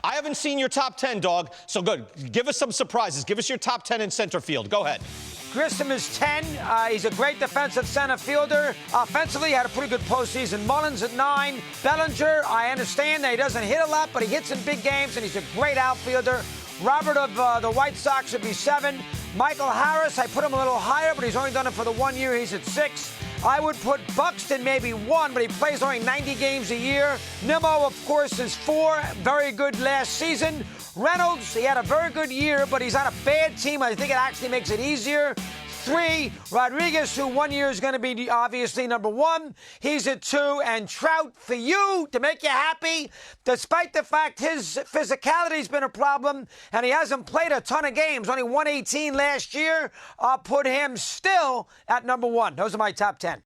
I haven't seen your top 10, dog. So good. Give us some surprises. Give us your top 10 in center field. Go ahead. Grissom is 10. He's a great defensive center fielder. Offensively, he had a pretty good postseason. Mullins at 9. Bellinger, I understand that he doesn't hit a lot, but he hits in big games, and he's a great outfielder. Robert of the White Sox would be 7. Michael Harris, I put him a little higher, but he's only done it for the 1 year. He's at 6. I would put Buxton maybe 1, but he plays only 90 games a year. Nimmo, of course, is 4. Very good last season. Reynolds, he had a very good year, but he's on a bad team. I think it actually makes it easier. 3, Rodriguez, who 1 year is going to be obviously number 1. He's at 2. And Trout, for you, to make you happy, despite the fact his physicality has been a problem and he hasn't played a ton of games, only 118 last year, I'll put him still at number 1. Those are my top 10.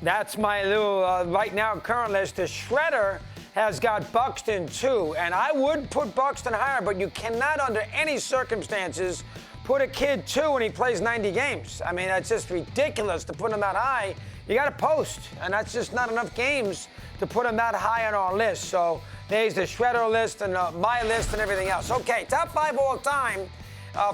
That's my little, right now, current list. The Shredder has got Buxton 2, and I would put Buxton higher, but you cannot, under any circumstances, put a kid 2 when he plays 90 games. I mean, that's just ridiculous to put him that high. You got to post, and that's just not enough games to put him that high on our list. So there's the Shredder list and my list and everything else. Okay, top 5 all time.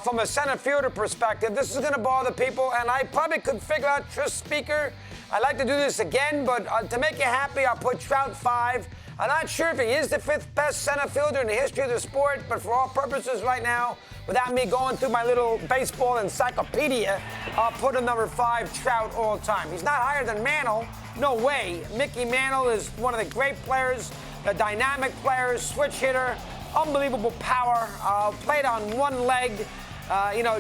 From a center fielder perspective, this is going to bother people, and I probably could figure out Tris Speaker. I'd like to do this again, but to make you happy, I'll put Trout 5. I'm not sure if he is the 5th best center fielder in the history of the sport, but for all purposes right now, without me going through my little baseball encyclopedia, I'll put him number 5, Trout, all time. He's not higher than Mantle. No way. Mickey Mantle is one of the great players, a dynamic player, switch hitter, unbelievable power, played on one leg,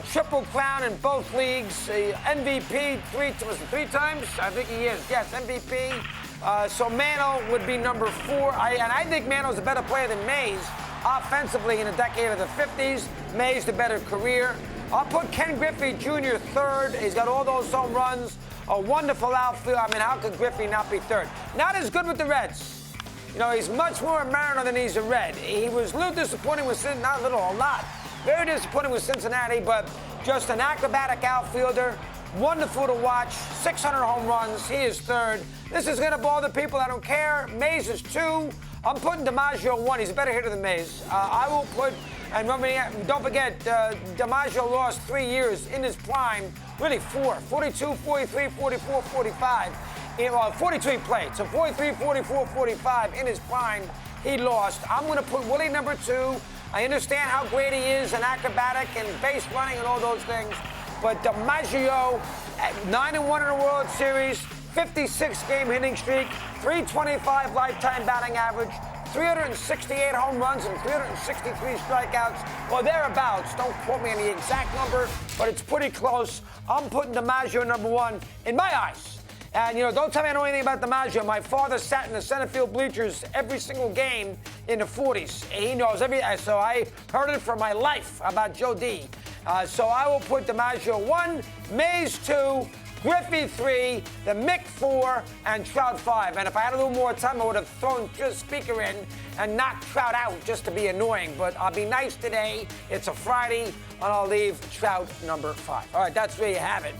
triple crown in both leagues, MVP 3 times? I think he is. Yes, MVP. So Mantle would be number 4. I think Mantle's a better player than Mays offensively in the decade of the 50s. Mays the better career. I'll put Ken Griffey Jr. 3rd. He's got all those home runs. A wonderful outfield. I mean, how could Griffey not be 3rd? Not as good with the Reds. You know, he's much more a Mariner than he's a Red. He was a little disappointing with Cincinnati, not a little, a lot. Very disappointing with Cincinnati, but just an acrobatic outfielder. Wonderful to watch. 600 home runs. He is 3rd. This is going to bother people. I don't care. Mays is 2. I'm putting DiMaggio 1. He's a better hitter than Mays. I will put, and don't forget, DiMaggio lost 3 years in his prime. Really 4. 42, 43, 44, 45. 42 he played. So 43, 44, 45 in his prime. He lost. I'm going to put Willie number 2. I understand how great he is and acrobatic and base running and all those things. But DiMaggio, 9-1 in the World Series, 56-game hitting streak, 325 lifetime batting average, 368 home runs and 363 strikeouts, or thereabouts. Don't quote me on the exact number, but it's pretty close. I'm putting DiMaggio number 1 in my eyes. And, don't tell me I know anything about DiMaggio. My father sat in the center field bleachers every single game in the 40s. He knows so I heard it for my life about Joe D. So I will put DiMaggio 1, Mays 2, Griffey 3, the Mick 4, and Trout 5. And if I had a little more time, I would have thrown Tris Speaker in and knocked Trout out just to be annoying. But I'll be nice today. It's a Friday, and I'll leave Trout number 5. All right, that's where you have it.